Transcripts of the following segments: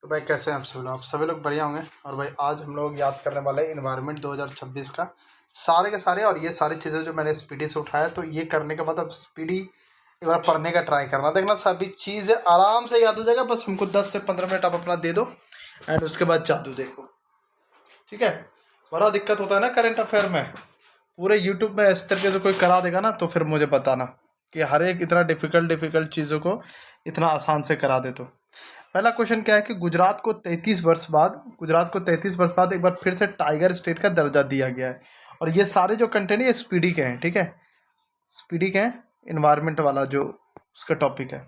तो भाई कैसे हैं आप सभी लोग? आप सभी लोग बढ़िया होंगे। और भाई आज हम लोग याद करने वाले हैं इन्वायरमेंट 2026 का सारे के सारे। और ये सारी चीज़ें जो मैंने स्पीडी से उठाया, तो ये करने के बाद अब स्पीडी एक बार पढ़ने का ट्राई करना, देखना सभी चीज़ें आराम से याद हो जाएगा। बस हमको 10 से 15 मिनट आप अपना दे दो एंड उसके बाद जादू देखो, ठीक है। बड़ा दिक्कत होता है ना करंट अफेयर में, पूरे यूट्यूब में इस तरीके से कोई करा देगा ना, तो फिर मुझे बताना कि हर एक इतना डिफिकल्ट डिफिकल्ट चीज़ों को इतना आसान से करा दे। तो पहला क्वेश्चन क्या है कि गुजरात को 33 वर्ष बाद एक बार फिर से टाइगर स्टेट का दर्जा दिया गया है। और ये सारे जो कंटेंट है ये स्पीडी के हैं, ठीक है, स्पीडी के हैं, इन्वायरमेंट वाला जो उसका टॉपिक है।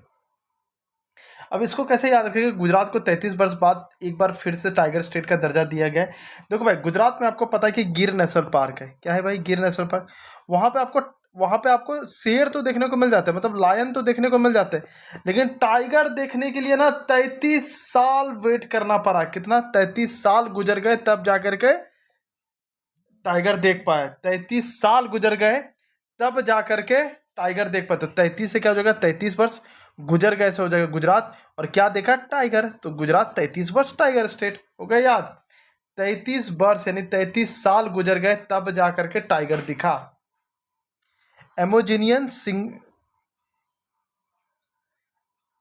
अब इसको कैसे याद रखेंगे? गुजरात को 33 वर्ष बाद एक बार फिर से टाइगर स्टेट का दर्जा दिया गया है। देखो भाई, गुजरात में आपको पता है कि गिर नेशनल पार्क है। क्या है भाई? गिर नेशनल पार्क। वहाँ पे आपको शेर तो देखने को मिल जाते हैं, मतलब लायन तो देखने को मिल जाते हैं, लेकिन टाइगर देखने के लिए ना 33 साल वेट करना पड़ा। कितना? 33 साल गुजर गए तब जाकर के टाइगर देख पाए। 33 साल गुजर गए तब जाकर के टाइगर देख पाए। तो 33 से क्या हो जाएगा? 33 वर्ष गुजर गए से हो जाएगा गुजरात। और क्या देखा? टाइगर। तो गुजरात 33 वर्ष टाइगर स्टेट हो गया याद। 33 वर्ष यानी 33 साल गुजर गए तब जाकर के टाइगर दिखा। Amazonian sting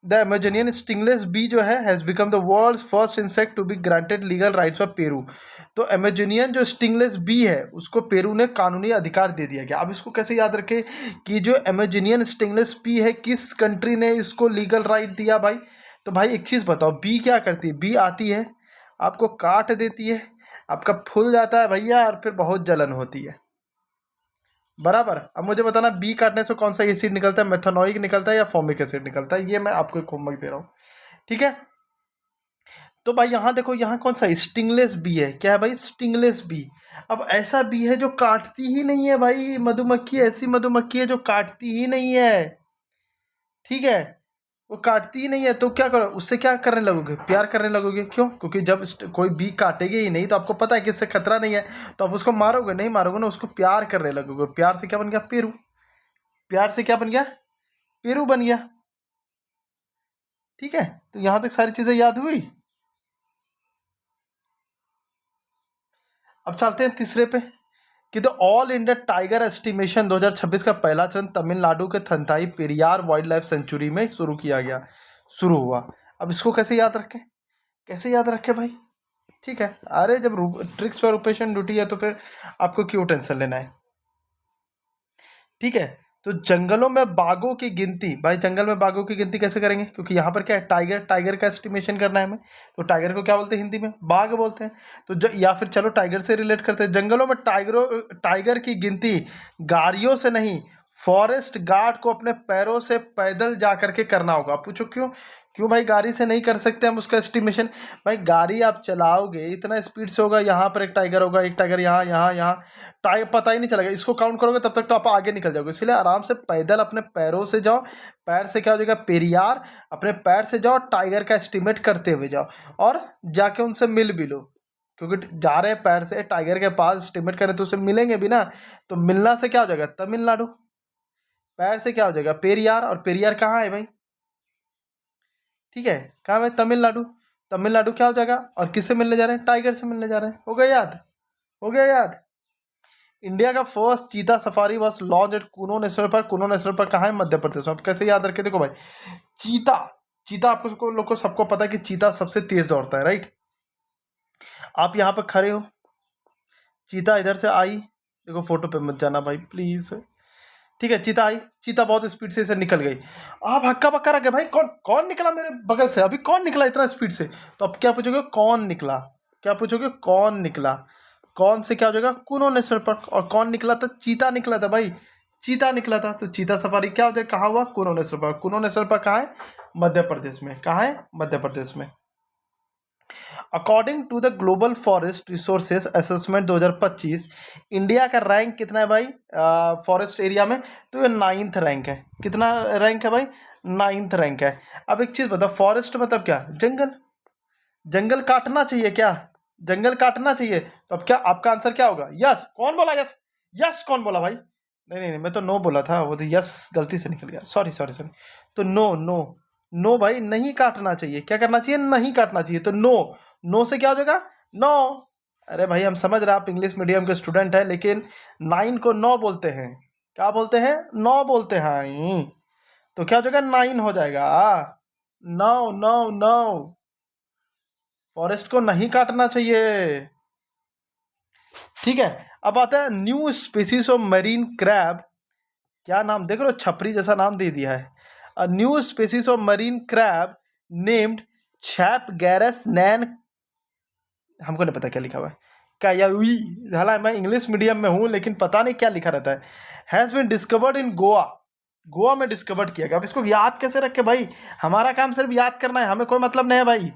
the Amazonian stingless bee जो है has become the world's first insect to be granted legal rights of Peru. तो एमेजोनियन जो स्टिंगलेस बी है उसको पेरू ने कानूनी अधिकार दे दिया गया। अब इसको कैसे याद रखें कि जो एमेजोनियन स्टिंगलेस बी है, किस कंट्री ने इसको लीगल राइट दिया भाई? तो भाई एक चीज़ बताओ, बी क्या करती है? बी आती है, आपको काट देती है, आपका फूल जाता है भैया, और फिर बहुत जलन होती है, बराबर। अब मुझे बताना, बी काटने से कौन सा एसिड निकलता है? मेथनोइक निकलता है या फॉर्मिक एसिड निकलता है? ये मैं आपको एक होमवर्क दे रहा हूँ, ठीक है। तो भाई यहाँ देखो, यहाँ कौन सा स्टिंगलेस बी है? क्या है भाई? Stingless bee. अब ऐसा बी है जो काटती ही नहीं है भाई। मधुमक्खी ऐसी मधुमक्खी है जो काटती ही नहीं है, ठीक है, वो काटती ही नहीं है। तो क्या करो? उससे क्या करने लगोगे? प्यार करने लगोगे। क्यों? क्योंकि जब कोई बी काटेगी ही नहीं तो आपको पता है कि इससे खतरा नहीं है, तो आप उसको मारोगे नहीं? मारोगे ना, उसको प्यार करने लगोगे। प्यार से क्या बन गया? पेरू। प्यार से क्या बन गया? पेरू बन गया, ठीक है। तो यहां तक सारी चीजें याद हुई। अब चलते हैं तीसरे पे कि the all India tiger estimation 2026 का पहला चरण तमिलनाडु के थंताई पेरियार वाइल्ड लाइफ सेंचुरी में शुरू हुआ। अब इसको कैसे याद रखें? कैसे याद रखें भाई? ठीक है, अरे जब ट्रिक्स पर ऑपरेशन ड्यूटी है तो फिर आपको क्यों टेंशन लेना है, ठीक है। तो जंगलों में बाघों की गिनती, भाई जंगल में बाघों की गिनती कैसे करेंगे? क्योंकि यहाँ पर क्या है? टाइगर का एस्टिमेशन करना है हमें। तो टाइगर को क्या बोलते हैं हिंदी में? बाघ बोलते हैं। तो या फिर चलो टाइगर से रिलेट करते हैं। जंगलों में टाइगर की गिनती गाड़ियों से नहीं, फॉरेस्ट गार्ड को अपने पैरों से पैदल जा करके करना होगा। आप पूछो क्यों? क्यों भाई गाड़ी से नहीं कर सकते हम उसका एस्टिमेशन? भाई गाड़ी आप चलाओगे इतना स्पीड से होगा, यहाँ पर एक टाइगर होगा, एक टाइगर यहाँ यहाँ यहाँ, टाइम पता ही नहीं चलेगा। इसको काउंट करोगे तब तक तो आप आगे निकल जाओगे। इसलिए आराम से पैदल अपने पैरों से जाओ। पैर से क्या हो जाएगा? पेरियार। अपने पैर से जाओ, टाइगर का एस्टिमेट करते हुए जाओ, और जाके उनसे मिल भी लो। क्योंकि जा रहे हैं पैर से टाइगर के पास एस्टिमेट करें तो उसे मिलेंगे भी ना। तो मिलना से क्या हो जाएगा? तमिलनाडु। पैर से क्या हो जाएगा? पेरियार। और पेरियार कहाँ है भाई? ठीक है, कहाँ है? तमिलनाडु। तमिलनाडु क्या हो जाएगा? और किससे मिलने जा रहे हैं? टाइगर से मिलने जा रहे हैं। हो गया याद? हो गया याद? इंडिया का फर्स्ट चीता safari was launch eight Kuno national park. Kuno national park कहाँ है? मध्य प्रदेश में। आप कैसे याद रखे? देखो भाई, चीता चीता आपको लोग को सबको पता है कि चीता सबसे तेज दौड़ता है, राइट। आप यहाँ पे खड़े हो, चीता इधर से आई, देखो फोटो पे मत जाना भाई प्लीज, ठीक है। चीता आई, चीता बहुत स्पीड से इसे निकल गई। आप हक्का बक्का रह गए, भाई कौन कौन निकला मेरे बगल से? अभी कौन निकला इतना स्पीड से? तो अब क्या पूछोगे? कौन निकला? क्या पूछोगे? कौन निकला? कौन से क्या हो जाएगा? कुनो नेशनल पार्क। और कौन निकला था? चीता निकला था भाई, चीता निकला था। तो चीता सफारी क्या हो जाएगा? कहाँ हुआ? कुनो नेशनल पार्क। कुनो नेशनल पार्क कहाँ है? मध्य प्रदेश में। कहाँ है? मध्य प्रदेश में। According to the global forest resources assessment 2025, India का रैंक कितना है भाई फॉरेस्ट एरिया में? तो ये 9th रैंक है। कितना रैंक है भाई? 9th रैंक है। अब एक चीज़ बताओ, फॉरेस्ट मतलब क्या? जंगल। जंगल काटना चाहिए क्या? जंगल काटना चाहिए। तो अब क्या आपका आंसर क्या होगा? यस। कौन बोला यस? यस कौन बोला भाई? नहीं नहीं नहीं, मैं तो नो बोला था, वो तो यस गलती से निकल गया। Sorry sorry sorry. तो नो नो नो भाई, नहीं काटना चाहिए। क्या करना चाहिए? नहीं काटना चाहिए। तो नो, नो से क्या हो जाएगा? नो। अरे भाई हम समझ रहे हैं आप इंग्लिश मीडियम के स्टूडेंट हैं, लेकिन 9 को 9 बोलते हैं। क्या बोलते हैं? 9 बोलते हैं। तो क्या हो जाएगा? 9 हो जाएगा। नो नो नो, फॉरेस्ट को नहीं काटना चाहिए। ठीक है, अब आता है new species of marine crab. क्या नाम देख रहे हो, छपरी जैसा नाम दे दिया है। A new species of marine crab named छैपगैरस नैन, हमको नहीं पता क्या लिखा हुआ है, कायाउई। हालांकि मैं इंग्लिश मीडियम में हूँ, लेकिन पता नहीं क्या लिखा रहता है। Has been discovered in Goa, Goa में डिस्कवर्ड किया गया। अब इसको याद कैसे रखे भाई? हमारा काम सिर्फ याद करना है, हमें कोई मतलब नहीं है भाई,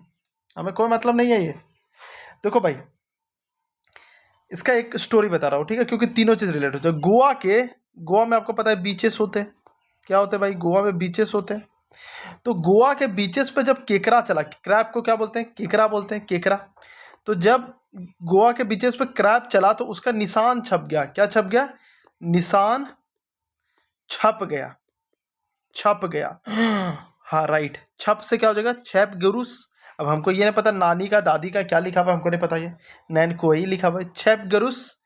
हमें कोई मतलब नहीं है ये। देखो भाई, इसका एक स्टोरी बता रहा हूँ, ठीक है, क्योंकि तीनों चीज़ रिलेट होते हैं। गोवा में आपको पता है बीचेस होते हैं। क्या होते हैं भाई? गोवा में बीचेस होते हैं। तो गोवा के बीचेस पे जब केकड़ा चला, क्रैब को क्या बोलते हैं? केकड़ा बोलते हैं, केकड़ा। तो जब गोवा के बीचेस पे क्रैब चला तो उसका निशान छप गया। क्या छप गया? निशान छप गया, छप गया। हाँ राइट, छप से क्या हो जाएगा? छप गुरुस। अब हमको ये नहीं पता नानी का दादी का क्या लिखा हुआ, हमको नहीं पता, ये नैन को ही लिखा हुआ है छप गुरुस।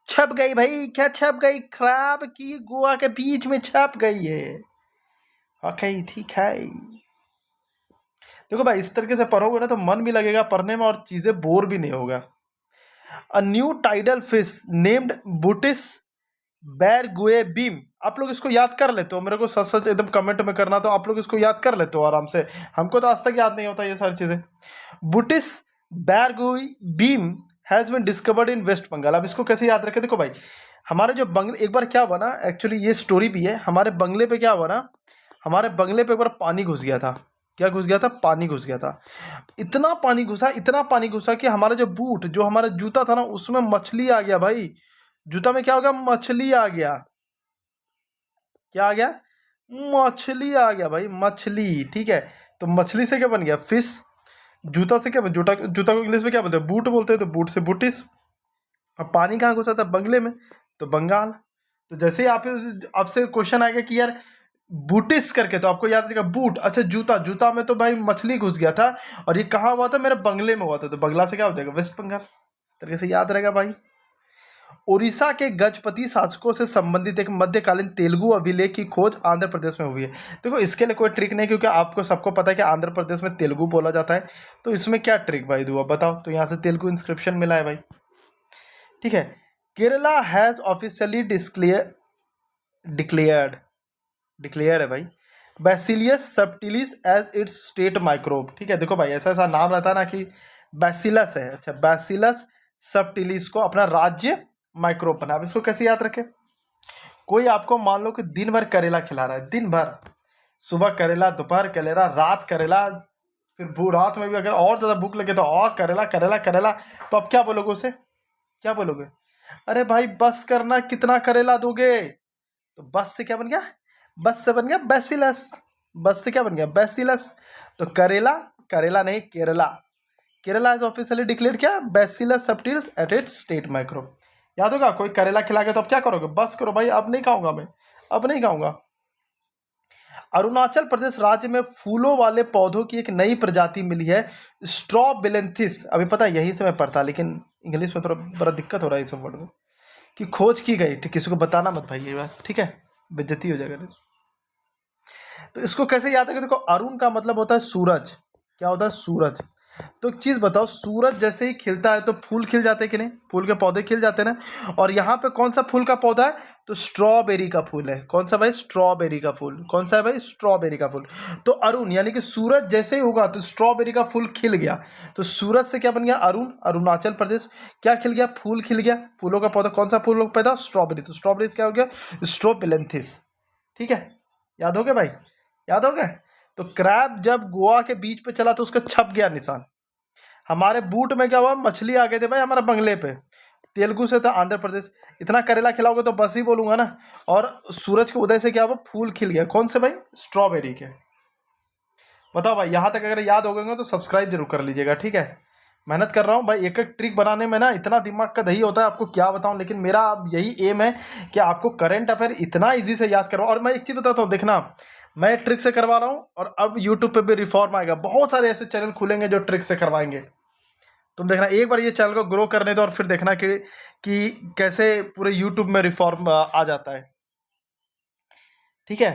छप गई भाई, क्या छप गई? क्रैब की गोवा के बीच में छप गई है। ओके ठीक है। देखो भाई, इस तरीके से पढ़ोगे ना तो मन भी लगेगा पढ़ने में और चीजें बोर भी नहीं होगा। A new tidal fish named बुटिस बैरगुए बीम। आप लोग इसको याद कर लेते हो, मेरे को सच सच एकदम कमेंट में करना, तो आप लोग इसको याद कर लेते हो आराम से। हमको तो आज तक याद नहीं होता ये सारी चीजें। बुटिस बैरगुई बीम has been discovered in west Bengal. अब इसको कैसे याद रखें? देखो भाई, हमारे जो बंगले, एक बार क्या हुआ ना, एक्चुअली ये स्टोरी भी है। हमारे बंगले पे क्या हुआ ना, हमारे बंगले पे एक बार पानी घुस गया था। क्या घुस गया था? पानी घुस गया था। इतना पानी घुसा, इतना पानी घुसा कि हमारा जो बूट, जो हमारा जूता था ना, उसमें मछली आ गया भाई। जूता में क्या हो गया? मछली आ गया। क्या आ गया? मछली आ गया भाई, मछली। ठीक है, तो मछली से क्या बन गया? फिश। जूता से क्या बन, जूता जूता को इंग्लिश में क्या बोलते हैं? बूट बोलते हैं, तो बूट से बूटिस। अब पानी कहाँ घुसा था? बंगले में, तो बंगाल। तो जैसे ही आप आपसे क्वेश्चन आएगा कि यार बूटिस करके, तो आपको याद रहेगा बूट, अच्छा जूता, जूता में तो भाई मछली घुस गया था, और ये कहाँ हुआ था? मेरे बंगले में हुआ था। तो बंगला से क्या हो जाएगा? वेस्ट बंगाल। इस तरीके से याद रहेगा भाई। उड़ीसा के गजपति शासकों से संबंधित एक मध्यकालीन तेलुगु अभिलेख की खोज आंध्र प्रदेश में हुई है। देखो इसके लिए कोई ट्रिक नहीं, क्योंकि आपको सबको पता है कि आंध्र प्रदेश में तेलुगु बोला जाता है। तो इसमें क्या ट्रिक भाई दूँ, बताओ। तो यहाँ से तेलुगु इंस्क्रिप्शन मिला है भाई। ठीक है, Kerala has officially declared declared है भाई Bacillus subtilis as its state microbe. ठीक है, देखो भाई ऐसा ऐसा नाम रहता है ना कि बैसिलस है, अच्छा बैसिलस सबटिलिस को अपना राज्य माइक्रोब बना। अब इसको कैसे याद रखें? कोई आपको मान लो कि दिन भर करेला खिला रहा है, दिन भर, सुबह करेला, दोपहर करेला, रात करेला, फिर रात में भी अगर और ज़्यादा भूख लगे तो और करेला करेला करेला। तो अब क्या बोलोगे उसे? क्या बोलोगे? अरे भाई बस करना, कितना करेला दोगे? तो बस से क्या बन गया? बस से बन गया बैसिलस। बस से क्या बन गया? बैसिलस। तो करेला, करेला नहीं Kerala, Kerala is officially declared क्या? Bacillus subtilis at its state microbe. याद होगा, कोई करेला खिला के तो अब क्या करोगे? बस करो भाई, अब नहीं खाऊंगा मैं, अब नहीं खाऊंगा। अरुणाचल प्रदेश राज्य में फूलों वाले पौधों की एक नई प्रजाति मिली है, स्ट्रॉबिलेंथिस। अभी पता है यहीं से मैं पढ़ता, लेकिन इंग्लिश में थोड़ा बड़ा दिक्कत हो रहा है इस वर्ड में, कि खोज की गई। ठीक, किसी को बताना मत भाई ये बात, ठीक है, बेइज्जती हो जाएगा नहीं। तो इसको कैसे याद है? देखो अरुण का मतलब होता है सूरज। क्या होता है? सूरज। तो एक चीज़ बताओ, सूरज जैसे ही खिलता है तो फूल खिल जाते हैं कि नहीं? फूल के पौधे खिल जाते हैं ना। और यहाँ पे कौन सा फूल का पौधा है? तो स्ट्रॉबेरी का फूल है। कौन सा भाई? स्ट्रॉबेरी का फूल। कौन सा है भाई? स्ट्रॉबेरी का फूल। तो अरुण यानी कि सूरज जैसे ही होगा तो स्ट्रॉबेरी का फूल खिल गया। तो सूरज से क्या बन गया? अरुण, अरुणाचल प्रदेश। क्या खिल गया? फूल खिल गया। फूलों का पौधा कौन सा फूल पैदा? स्ट्रॉबेरी। तो स्ट्रॉबेरी क्या हो गया? स्ट्रोबिलेंथिस। ठीक है, याद हो गया भाई? याद हो गया? तो क्रैब जब गोवा के बीच पे चला तो उसका छप गया निशान। हमारे बूट में क्या हुआ? मछली आ गए थे भाई हमारे बंगले पे। तेलुगु से था आंध्र प्रदेश। इतना करेला खिलाओगे तो बस ही बोलूंगा ना। और सूरज के उदय से क्या हुआ? फूल खिल गया। कौन से भाई? स्ट्रॉबेरी के। बताओ भाई, यहाँ तक अगर याद हो गए तो सब्सक्राइब जरूर कर लीजिएगा, ठीक है। मेहनत कर रहा हूँ भाई, एक एक ट्रिक बनाने में ना इतना दिमाग का दही होता है, आपको क्या बताऊँ। लेकिन मेरा अब यही एम है कि आपको करंट अफेयर इतना ईजी से याद करवाऊँ। और मैं एक चीज़ बताता हूँ, देखना मैं ट्रिक से करवा रहा हूँ, और अब यूट्यूब पे भी रिफॉर्म आएगा, बहुत सारे ऐसे चैनल खुलेंगे जो ट्रिक से करवाएंगे। तुम देखना, एक बार ये चैनल को ग्रो करने दो और फिर देखना कि कैसे पूरे यूट्यूब में रिफॉर्म आ जाता है। ठीक है।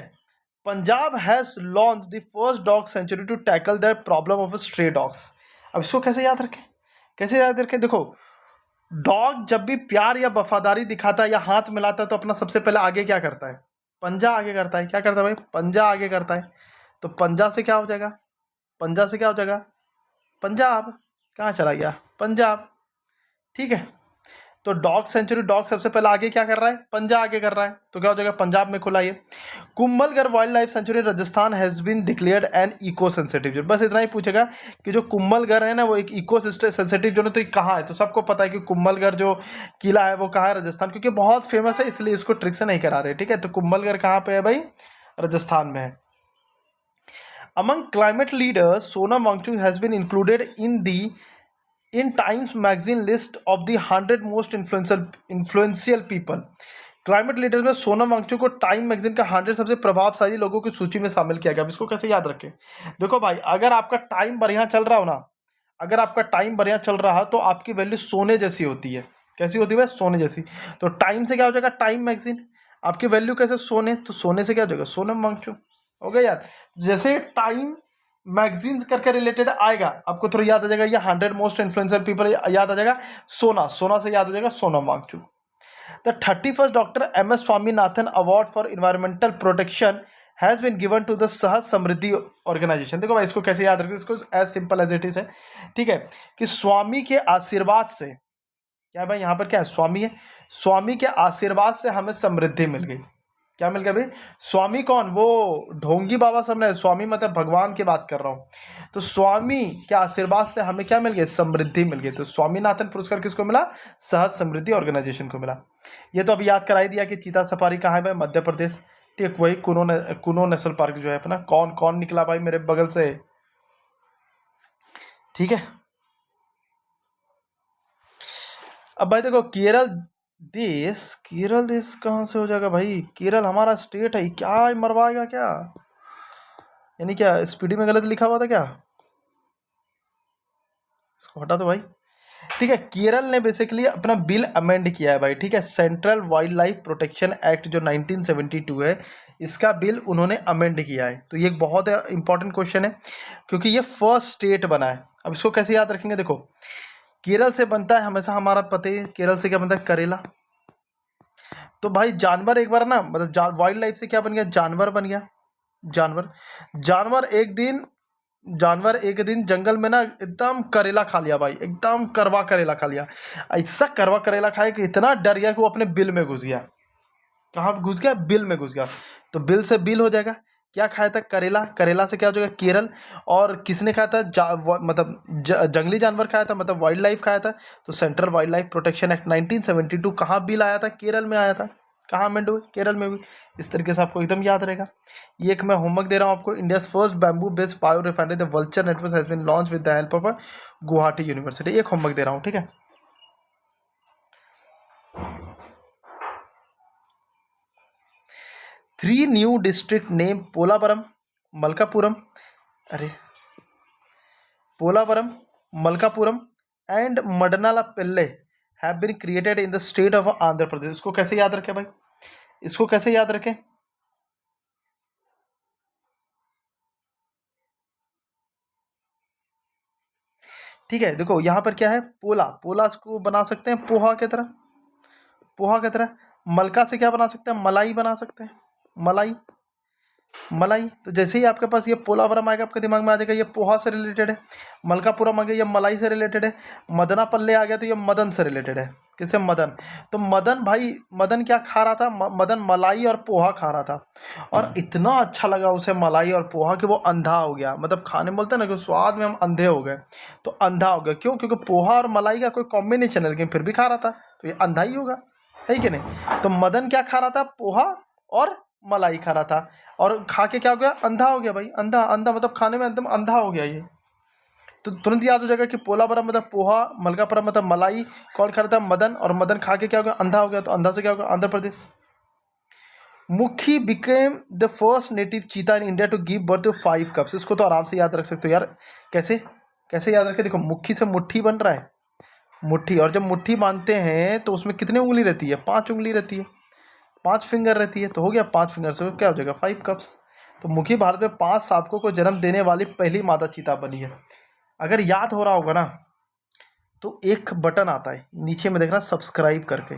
Punjab has launch the first dog sanctuary to tackle the problem of stray dogs. अब इसको कैसे याद रखें, कैसे याद रखें? देखो, डॉग जब भी प्यार या वफादारी दिखाता है या हाथ मिलाता है तो अपना सबसे पहले आगे क्या करता है? पंजा आगे करता है। क्या करता है भाई? पंजा आगे करता है। तो पंजा से क्या हो जाएगा? पंजा से क्या हो जाएगा? पंजाब। कहाँ चला गया? पंजाब। ठीक है। तो डॉग सेंचुरी, डॉग सबसे पहले आगे क्या कर रहा है? पंजा आगे कर रहा है, तो क्या हो जाएगा? पंजाब में खुला ये। Kumbhalgarh wildlife sanctuary Rajasthan has been declared an eco sensitive zone. बस इतना ही पूछेगा कि जो कुंभलगढ़ है ना वो एक इको सेंसिटिव जोन है, तो ये कहाँ है? तो सबको पता है कि कुंभलगढ़ जो किला है वो कहाँ है? राजस्थान, क्योंकि बहुत फेमस है, इसलिए इसको ट्रिक से नहीं करा रहे। ठीक है, तो कुंभलगढ़ कहाँ पे है भाई? राजस्थान में है। Among climate leaders, Sonam Wangchuk has been included in Times Magazine list of the 100 most influential people. Climate leader में सोनम वांगचुक को टाइम मैगजीन का 100 सबसे प्रभावशाली लोगों की सूची में शामिल किया गया। अब इसको कैसे याद रखें? देखो भाई, अगर आपका टाइम बढ़िया चल रहा हो ना, अगर आपका टाइम बढ़िया चल रहा है तो आपकी वैल्यू सोने जैसी होती है। कैसी होती है? सोने जैसी। तो टाइम से क्या हो जाएगा? Time magazine. आपकी वैल्यू कैसे? सोने। तो सोने से क्या हो जाएगा? सोनम वांगचुक। हो गया यार। जैसे टाइम मैगजीन्स करके रिलेटेड आएगा, आपको थोड़ा याद आ जाएगा, ये 100 मोस्ट इन्फ्लुएंसर पीपल याद आ जाएगा। सोना, सोना से याद हो जाएगा Sonam Wangchuk. The 31st doctor M S Swaminathan award for environmental protection has been given to the Sahaj Samriddhi organisation. देखो भाई, इसको कैसे याद रखें? इसको as simple as it is है। ठीक है, कि स्वामी के आशीर्वाद से, क्या है भाई यहाँ पर? क्या है? स्वामी है। स्वामी के आशीर्वाद से हमें समृद्धि मिल गई। क्या मिल गया भाई? स्वामी कौन? वो ढोंगी बाबा सामने, स्वामी मतलब भगवान की बात कर रहा हूँ। तो स्वामी के आशीर्वाद से हमें क्या मिल गया? समृद्धि मिल गई। तो स्वामीनाथन पुरस्कार किसको मिला? सहज समृद्धि ऑर्गेनाइजेशन को मिला। ये तो अभी याद कराई दिया कि चीता सफारी कहाँ है भाई? मध्य प्रदेश। ठीक, वही कुनो नेशनल पार्क जो है अपना। कौन कौन निकला भाई मेरे बगल से? ठीक है। अब भाई देखो, केरल देश कहाँ से हो जाएगा भाई? केरल हमारा स्टेट है, क्या मरवाएगा क्या? यानी क्या स्पीडी में गलत लिखा हुआ था क्या? इसको हटा दो भाई। ठीक है, केरल ने बेसिकली अपना बिल अमेंड किया है भाई। ठीक है, central wild life protection act जो 1972 है, इसका बिल उन्होंने अमेंड किया है। तो ये एक बहुत इंपॉर्टेंट क्वेश्चन है, क्योंकि ये फर्स्ट स्टेट बना है। अब इसको कैसे याद रखेंगे? देखो, केरल से बनता है हमेशा, हमारा पता है केरल से क्या बनता है? करेला। तो भाई जानवर एक बार ना, मतलब वाइल्ड लाइफ से क्या बन गया? जानवर बन गया। जानवर। जानवर एक दिन जानवर एक दिन जंगल में ना एकदम करेला खा लिया भाई, एकदम करवा करेला खा लिया। ऐसा करवा करेला खाया कि इतना डर गया कि वो अपने बिल में घुस गया। कहाँ घुस गया? बिल में घुस गया। तो बिल से बिल हो जाएगा। क्या खाया था? करेला। करेला से क्या हो जाएगा? केरल। और किसने खाया था? जंगली जानवर खाया था, मतलब वाइल्ड लाइफ खाया था। तो central wild life protection act 1972 कहाँ बिल आया था? केरल में आया था। कहाँ अमेंड हुई? केरल में भी। इस तरीके से आपको एकदम याद रहेगा। ये एक मैं होमवर्क दे रहा हूँ आपको। India first bamboo based bio refinery the vulture network has been launch with the help of Guwahati university. एक होमवर्क दे रहा हूँ। ठीक है। 3 new district named Polavaram, Malkapuram, अरे Polavaram, Malkapuram and Madanapalle have been created in the state of Andhra Pradesh. इसको कैसे याद रखें भाई? इसको कैसे याद रखें? ठीक है, देखो यहाँ पर क्या है? पोला। पोला को बना सकते हैं पोहा की तरह, पोहा की तरह। मलका से क्या बना सकते हैं? मलाई बना सकते हैं, मलाई। मलाई। तो जैसे ही आपके पास ये पोलावरम आएगा, आपके दिमाग में आ जाएगा ये पोहा से रिलेटेड है। मलकापुरम आ गया, ये मलाई से रिलेटेड है। मदनापल्ले आ गया तो ये मदन से रिलेटेड है। किसे? मदन। तो मदन भाई, मदन क्या खा रहा था? मदन मलाई और पोहा खा रहा था, और इतना अच्छा लगा उसे मलाई और पोहा कि वो अंधा हो गया। मतलब खाने में बोलते हैं ना कि स्वाद में हम अंधे हो गए, तो अंधा हो गया। क्यों? क्योंकि पोहा और मलाई का कोई कॉम्बिनेशन है, लेकिन फिर भी खा रहा था, तो ये अंधा ही होगा, है कि नहीं? तो मदन क्या खा रहा था? पोहा और मलाई खा रहा था, और खा के क्या हो गया? अंधा हो गया भाई। अंधा, अंधा मतलब खाने में एकदम अंधा हो गया ये। तो तुरंत याद हो जाएगा कि पोलावरम मतलब पोहा, मलकापुरम मतलब मलाई। कौन खा रहा था? मदन। और मदन खा के क्या हो गया? अंधा हो गया। तो अंधा से क्या होगा? आंध्र प्रदेश। मुखी became the first native cheetah in India to give birth to 5 cubs. इसको तो आराम से याद रख सकते हो यार। कैसे कैसे याद रखे? देखो, मुट्ठी से मुट्ठी बन रहा है, मुट्ठी, और जब मुट्ठी बांधते हैं तो उसमें कितनी उंगली रहती है? 5 उंगली रहती है, 5 फिंगर रहती है। तो हो गया 5 फिंगर से क्या हो जाएगा? 5 कप्स। तो मुखी भारत में 5 शावकों को जन्म देने वाली पहली मादा चीता बनी है। अगर याद हो रहा होगा ना, तो एक बटन आता है नीचे में, देखना, सब्सक्राइब करके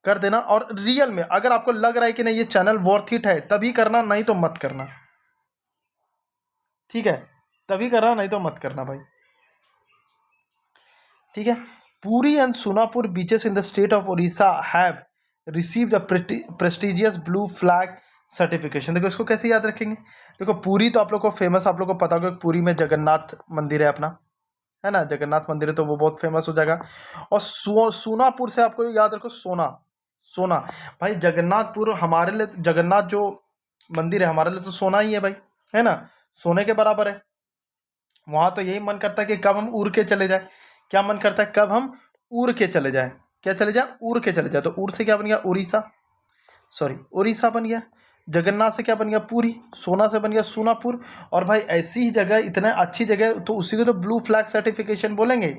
कर देना। और रियल में अगर आपको लग रहा है कि नहीं ये चैनल वर्थ इट है, तभी करना, नहीं तो मत करना। ठीक है, तभी करना, नहीं तो मत करना भाई। ठीक है। Puri and Sonapur beaches in the state of Orissa have receive the prestigious blue flag certification. देखो, इसको कैसे याद रखेंगे? देखो, पुरी तो आप लोग को फेमस, आप लोग को पता होगा, पुरी में जगन्नाथ मंदिर है अपना, है ना, जगन्नाथ मंदिर है, तो वो बहुत फेमस हो जाएगा। और सोनापुर से आपको याद रखो, सोना, सोना। भाई जगन्नाथपुर हमारे लिए, जगन्नाथ जो मंदिर है हमारे लिए तो सोना ही है भाई, है ना, सोने के बराबर है। वहां तो यही मन करता है कि कब हम उड़ के चले जाए। क्या मन करता है? कब हम उड़ के चले जाए। क्या चले जाए? उड़ के चले जाए। तो उड़ से क्या बन गया? उड़ीसा, सॉरी, उड़ीसा बन गया। जगन्नाथ से क्या बन गया? पुरी। सोना से बन गया सोनापुर। और भाई ऐसी ही जगह, इतने अच्छी जगह, तो उसी को तो ब्लू फ्लैग सर्टिफिकेशन बोलेंगे,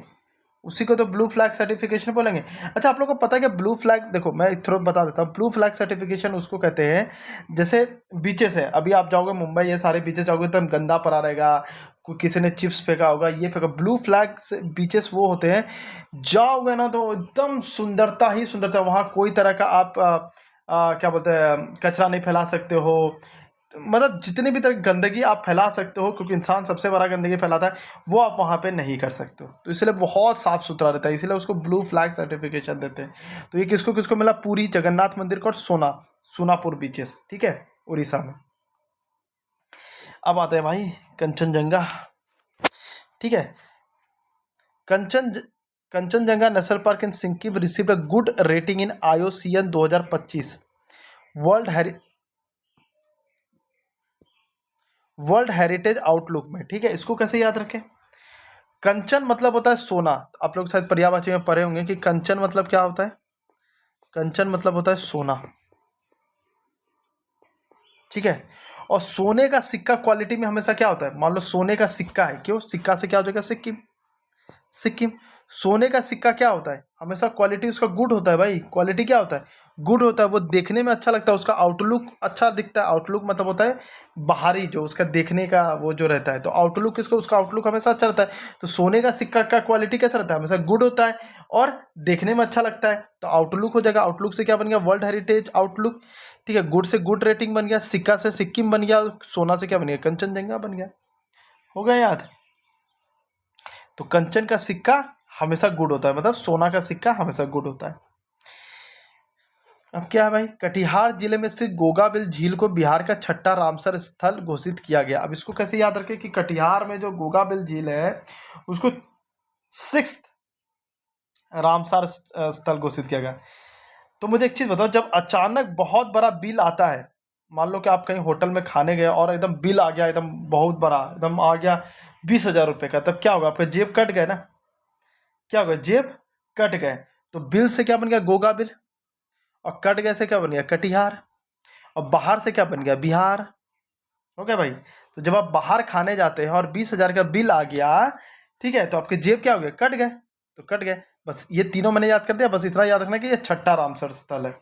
उसी को तो ब्लू फ्लैग सर्टिफिकेशन बोलेंगे। अच्छा, आप लोग को पता है कि ब्लू फ्लैग, देखो मैं एक थोड़ा बता देता हूँ, ब्लू फ्लैग सर्टिफिकेशन उसको कहते हैं, जैसे बीचेस है, अभी आप जाओगे मुंबई, ये सारे बीचेस जाओगे एकदम गंदा पड़ा रहेगा, किसी ने चिप्स फेंका होगा, ये फेंका। ब्लू फ्लैग बीचेस वो होते हैं, जाओगे ना तो एकदम सुंदरता ही सुंदरता, वहाँ कोई तरह का आप क्या बोलते हैं, कचरा नहीं फैला सकते हो, मतलब जितनी भी तरह की गंदगी आप फैला सकते हो, क्योंकि इंसान सबसे बड़ा गंदगी फैलाता है, वो आप वहाँ पे नहीं कर सकते हो। तो इसलिए बहुत साफ सुथरा रहता है, इसलिए उसको ब्लू फ्लैग सर्टिफिकेशन देते हैं। तो ये किसको किसको मिला? पूरी, जगन्नाथ मंदिर को, और सोनापुर बीचेस, ठीक है, उड़ीसा में। अब आते हैं भाई कंचनजंगा। ठीक है, Kanchan Kanchenjunga national park in Sikkim received a good rating in IUCN 2025 world world heritage outlook में। ठीक है, इसको कैसे याद रखें? कंचन मतलब होता है सोना। आप लोग शायद पर्यायवाची में पढ़े होंगे कि कंचन मतलब क्या होता है। कंचन मतलब होता है सोना, ठीक है। और सोने का सिक्का क्वालिटी में हमेशा क्या होता है? मान लो सोने का सिक्का है, क्यों? सिक्का से क्या हो जाएगा? सिक्किम, सिक्किम। सोने का सिक्का क्या होता है? हमेशा क्वालिटी उसका गुड होता है भाई। क्वालिटी क्या होता है? गुड होता है। वो देखने में अच्छा लगता है, उसका आउटलुक अच्छा दिखता है। आउटलुक मतलब होता है बाहरी, जो उसका देखने का वो जो रहता है, तो आउटलुक किसको? उसका आउटलुक हमेशा अच्छा रहता है। तो सोने का सिक्का का क्वालिटी कैसा रहता है? हमेशा गुड होता है और देखने में अच्छा लगता है, तो आउटलुक हो जाएगा। आउटलुक से क्या बन गया? World heritage outlook. ठीक है, गुड से गुड रेटिंग बन गया, सिक्का से सिक्किम बन गया, सोना से क्या बन गया? कंचनजंगा बन गया। हो गया याद? तो कंचन का सिक्का हमेशा गुड होता है, मतलब सोना का सिक्का हमेशा गुड होता है। अब क्या है भाई? कटिहार जिले में स्थित गोगाबिल झील को बिहार का छठा रामसर स्थल घोषित किया गया। अब इसको कैसे याद रखें कि कटिहार में जो गोगाबिल झील है उसको 6th रामसर स्थल घोषित किया गया। तो मुझे एक चीज बताओ, जब अचानक बहुत बड़ा बिल आता है, मान लो कि आप कहीं होटल में खाने गए और एकदम बिल आ गया, एकदम बहुत बड़ा, एकदम आ गया 20,000 रुपये का, तब क्या होगा? आपका जेब कट गए ना? क्या होगा? जेब कट गए। तो बिल से क्या बन गया? गोगा बिल। और कट गए से क्या बन गया? कटिहार। और बाहर से क्या बन गया? बिहार। हो गया भाई? तो जब आप बाहर खाने जाते हैं और 20,000 का बिल आ गया, ठीक है, तो आपके जेब क्या हो गए? कट गए। तो कट गए। बस ये तीनों मैंने याद कर दिया, बस इतना याद रखना कि ये छठा रामसर स्थल है।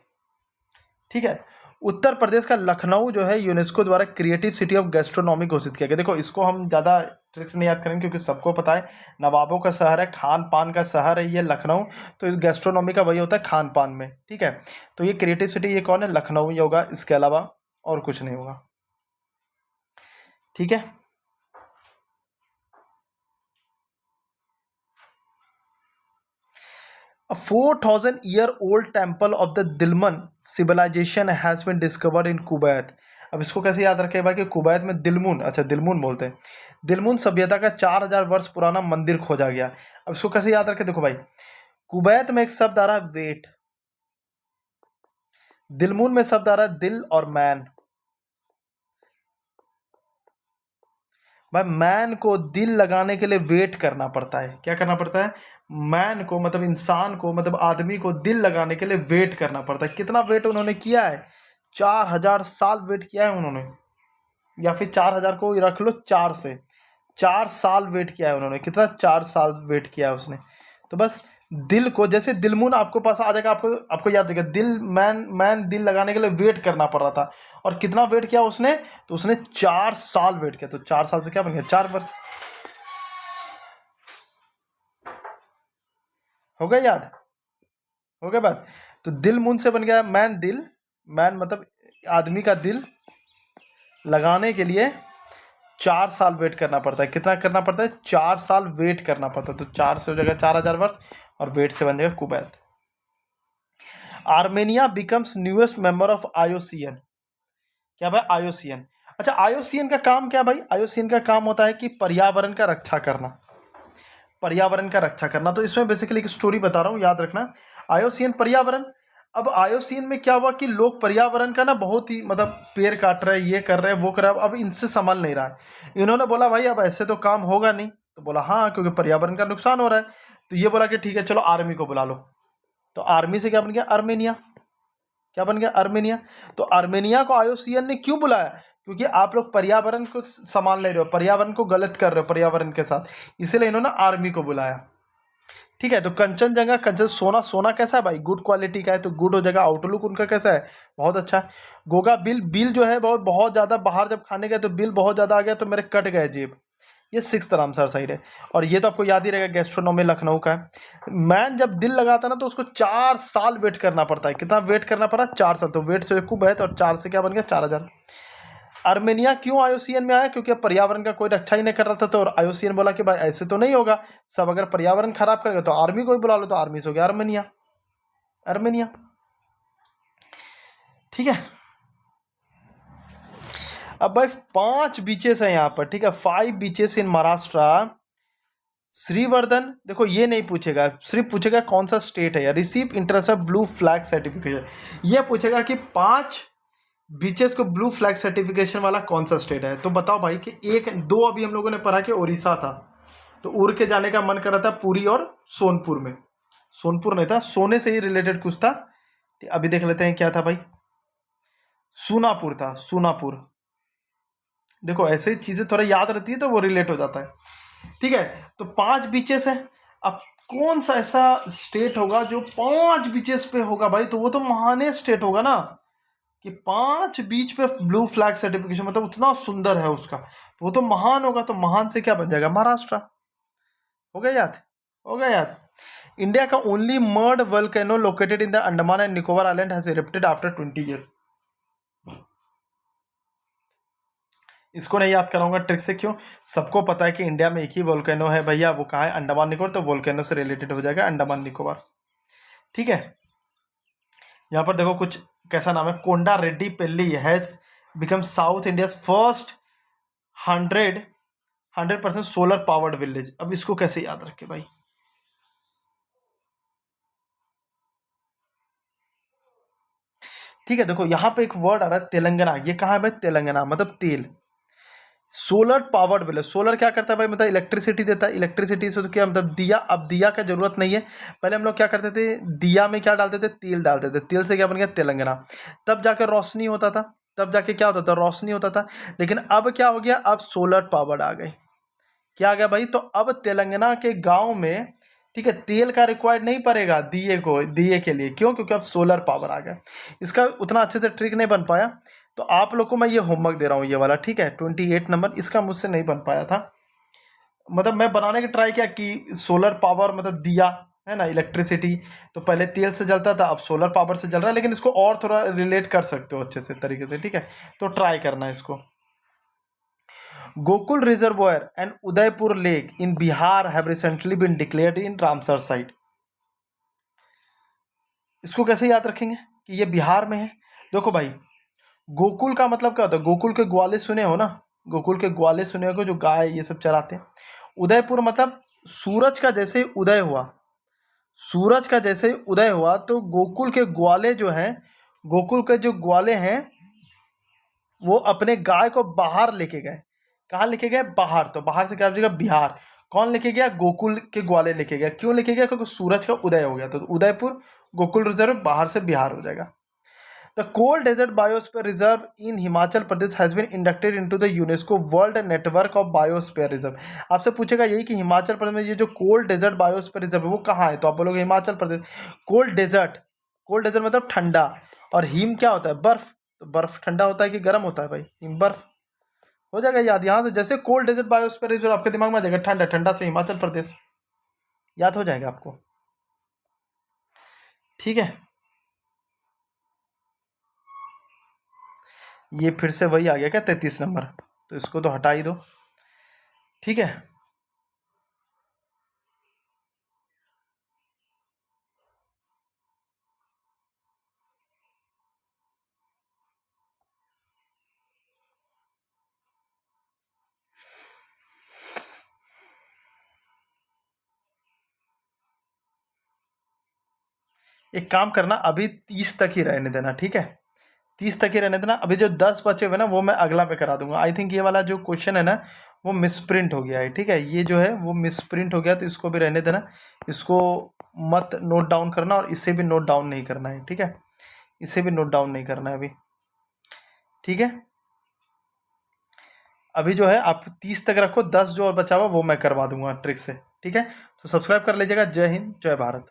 ठीक है। उत्तर प्रदेश का लखनऊ जो है यूनेस्को द्वारा क्रिएटिव सिटी ऑफ गैस्ट्रोनॉमी घोषित किया गया। देखो, इसको हम ज़्यादा ट्रिक्स नहीं याद करेंगे क्योंकि सबको पता है, नवाबों का शहर है, खान पान का शहर है ये लखनऊ। तो इस गैस्ट्रोनॉमी का वही होता है, खान पान में। ठीक है, तो ये क्रिएटिव सिटी ये कौन है? लखनऊ ही होगा, इसके अलावा और कुछ नहीं होगा। ठीक है। A 4,000-year-old temple of the Dilmun civilization has been discovered in Kuwait. अब इसको कैसे याद रखें भाई कि कुवैत में दिलमुन, अच्छा दिलमुन बोलते हैं, दिलमुन सभ्यता का 4,000 वर्ष पुराना मंदिर खोजा गया। अब इसको कैसे याद रखें? देखो भाई, कुवैत में एक शब्द आ रहा है वेट, दिलमुन में शब्द आ रहा है दिल और मैन। भाई मैन को दिल लगाने के लिए वेट करना पड़ता है। क्या करना पड़ता है? मैन को, मतलब इंसान को, मतलब आदमी को दिल लगाने के लिए वेट करना पड़ता है। कितना वेट उन्होंने किया है? 4000 साल वेट किया है उन्होंने, या फिर 4000 को रख लो 4 से, 4 साल वेट किया है उन्होंने। कितना? 4 साल वेट किया है उसने। तो बस दिल को, जैसे दिलमुन आपको पास आ जाएगा, आपको आपको याद रहेगा, दिल मैन मैन दिल लगाने के लिए वेट करना पड़ रहा था। और कितना वेट किया उसने? तो उसने 4 साल वेट किया। तो 4 साल से क्या बन गया? 4 वर्ष। हो गया याद? हो गया बात? तो दिल मुन से बन गया मैन दिल, मैन मतलब आदमी का दिल लगाने के लिए 4 साल वेट करना पड़ता है। कितना करना पड़ता है? 4 साल वेट करना पड़ता है। तो 4 से हो जाएगा 4000 वर्ष, और वेट से बन जाएगा Kuwait. Armenia becomes newest member of IUCN. क्या भाई? आईयूसीएन। अच्छा, आईयूसीएन का काम क्या भाई? आईयूसीएन का काम होता है कि पर्यावरण का रक्षा करना, पर्यावरण का रक्षा करना। तो इसमें बेसिकली एक स्टोरी बता रहा हूँ, याद रखना। आईयूसीएन पर्यावरण। अब आईयूसीएन में क्या हुआ कि लोग पर्यावरण का ना बहुत ही मतलब पेड़ काट रहे हैं, ये कर रहे हैं, वो कर रहे हैं, अब इनसे संभल नहीं रहा है। इन्होंने बोला भाई अब ऐसे तो काम होगा नहीं। तो बोला हाँ, क्योंकि पर्यावरण का नुकसान हो रहा है। तो ये बोला कि ठीक है चलो आर्मी को बुला लो। तो आर्मी से क्या बन गया? आर्मेनिया। क्या बन गया? आर्मेनिया। तो आर्मेनिया को आईयूसीएन ने क्यों बुलाया? क्योंकि आप लोग पर्यावरण को संभाल ले रहे हो, पर्यावरण को गलत कर रहे हो पर्यावरण के साथ, इसीलिए इन्होंने आर्मी को बुलाया। ठीक है। तो कंचनजंगा, कंचन सोना, सोना कैसा है भाई? गुड क्वालिटी का है, तो गुड हो जाएगा। आउटलुक उनका कैसा है? बहुत अच्छा है। गोगा बिल, बिल जो है बहुत बहुत ज़्यादा, बाहर जब खाने गए तो बिल बहुत ज़्यादा आ गया तो मेरे कट गए जेब। ये 6th रामसर साइड है। और ये तो आपको याद ही रहेगा, गैस्ट्रोनॉमी लखनऊ का है। मैन जब दिल लगाता है ना तो उसको 4 साल वेट करना पड़ता है। कितना वेट करना पड़ा? 4 साल। तो वेट से कुब है, तो 4 से क्या बन गया? 4000। आर्मेनिया क्यों आईयूसीएन में आया? क्योंकि पर्यावरण का कोई रक्षा ही नहीं कर रहा था। तो आईयूसीएन बोला कि भाई ऐसे तो नहीं होगा, सब अगर पर्यावरण खराब करेगा तो आर्मी को ही बुला लो। तो आर्मी से हो गया आर्मेनिया, आर्मेनिया। ठीक है। अब भाई 5 बीचेस हैं यहाँ पर, ठीक है, 5 बीचेस इन महाराष्ट्र। श्रीवर्धन, देखो ये नहीं पूछेगा, सिर्फ पूछेगा कौन सा स्टेट है। Receive international blue flag certification, ये पूछेगा कि 5 बीचेस को ब्लू फ्लैग सर्टिफिकेशन वाला कौन सा स्टेट है। तो बताओ भाई कि 1 2 अभी हम लोगों ने पढ़ा कि उड़ीसा था, तो उड़ के जाने का मन कर रहा था पुरी और सोनपुर में। सोनपुर नहीं था, सोने से ही रिलेटेड कुछ था। अभी देख लेते हैं क्या था भाई। सूनापुर था, सूनापुर। देखो ऐसे चीजें थोड़ा याद रहती है तो वो रिलेट हो जाता है। ठीक है। तो 5 बीचेस है। अब कौन सा ऐसा स्टेट होगा जो 5 बीचेस पे होगा भाई? तो वो तो महाने स्टेट होगा ना, कि 5 बीच पे ब्लू फ्लैग सर्टिफिकेशन, मतलब उतना सुंदर है उसका, तो वो तो महान होगा। तो महान से क्या बन जाएगा? महाराष्ट्र। हो गया याद? हो गया याद? इंडिया का only mud volcano located in the Andaman and Nicobar island has erupted after 20 years. इसको नहीं याद कराऊंगा ट्रिक से, क्यों? सबको पता है कि इंडिया में एक ही वोल्केनो है भैया, वो कहाँ है? अंडमान निकोबार। तो वोल्केनो से रिलेटेड हो जाएगा अंडमान निकोबार। ठीक है। यहाँ पर देखो कुछ कैसा नाम है, Konda Reddy Palli has become south India first 100% solar powered village. अब इसको कैसे याद रखे भाई? ठीक है। देखो यहाँ पे एक वर्ड आ रहा है तेलंगाना। ये कहाँ है भाई? तेलंगाना मतलब तेल। सोलर पावर्ड विलेज, सोलर क्या करता है भाई? मतलब इलेक्ट्रिसिटी देता है। इलेक्ट्रिसिटी से तो क्या मतलब दिया, अब दिया का जरूरत नहीं है। पहले हम लोग क्या करते थे? दिया में क्या डालते थे? तेल डालते थे। तेल से क्या बन गया? तेलंगाना। तब जाकर रोशनी होता था, तब जाके क्या होता था? रोशनी होता था। लेकिन अब क्या हो गया? अब सोलर पावर्ड आ गए। क्या आ गया भाई? तो अब तेलंगाना के गांव में, ठीक है, तेल का रिक्वायर्ड नहीं पड़ेगा दिए को, दिए के लिए। क्यों? क्योंकि अब सोलर पावर आ गया। इसका उतना अच्छे से ट्रिक नहीं बन पाया, तो आप लोग को मैं ये होमवर्क दे रहा हूँ, ये वाला। ठीक है, 28 नंबर इसका मुझसे नहीं बन पाया था। मतलब मैं बनाने की ट्राई किया कि सोलर पावर मतलब दिया है ना, इलेक्ट्रिसिटी, तो पहले तेल से जलता था, अब सोलर पावर से जल रहा है। लेकिन इसको और थोड़ा रिलेट कर सकते हो अच्छे से तरीके से। ठीक है, तो ट्राई करना है इसको। Gokul Reservoir and Udaipur Lake in Bihar have recently been declared in Ramsar site. इसको कैसे याद रखेंगे कि ये बिहार में है? देखो भाई, गोकुल का मतलब क्या होता है? गोकुल के ग्वाले सुने हो ना, गोकुल के ग्वाले सुने हो, जो गाय ये सब चराते हैं। उदयपुर मतलब सूरज का जैसे ही उदय हुआ, सूरज का जैसे ही उदय हुआ तो गोकुल के ग्वाले जो हैं, गोकुल के जो ग्वाले हैं वो अपने गाय को बाहर लेके गए। कहाँ लेके गए? बाहर। तो बाहर से क्या हो जाएगा? बिहार। कौन लेके गया? गोकुल के ग्वाले लेके गया। क्यों लेके गया? क्योंकि सूरज का उदय हो गया। तो उदयपुर गोकुल रिजर्व बाहर से बिहार हो जाएगा। The cold desert biosphere reserve in Himachal Pradesh has been inducted into the UNESCO world network of biosphere reserve. आपसे पूछेगा यही कि हिमाचल प्रदेश में ये जो कोल्ड डेजर्ट बायोस्फीयर रिजर्व है वो कहाँ है, तो आप बोलोगे हिमाचल प्रदेश। कोल्ड डेजर्ट मतलब ठंडा, और हिम क्या होता है, बर्फ। तो बर्फ ठंडा होता है कि गर्म होता है भाई, हिम बर्फ। हो जाएगा याद, यहाँ से जैसे कोल्ड डेजर्ट बायोस्फीयर रिजर्व आपके दिमाग में आ जाएगा ठंडा, ठंडा से हिमाचल प्रदेश, याद हो जाएगा आपको। ठीक है, ये फिर से वही आ गया क्या 33 नंबर, तो इसको तो हटा ही दो। ठीक है, एक काम करना, अभी 30 तक ही रहने देना, ठीक है, 30 तक ही रहने देना। अभी जो 10 बचे हुए ना वो मैं अगला पे करा दूंगा। आई थिंक ये वाला जो क्वेश्चन है ना वो मिसप्रिंट हो गया है, ठीक है, ये जो है वो मिसप्रिंट हो गया, तो इसको भी रहने देना, इसको मत नोट डाउन करना, और इसे भी नोट डाउन नहीं करना है, ठीक है, इसे भी नोट डाउन नहीं करना है अभी। ठीक है, अभी जो है आप 30 तक रखो, 10 जो और बचा हुआ वो मैं करवा दूंगा ट्रिक से। ठीक है, तो सब्सक्राइब कर लीजिएगा। जय हिंद, जय भारत।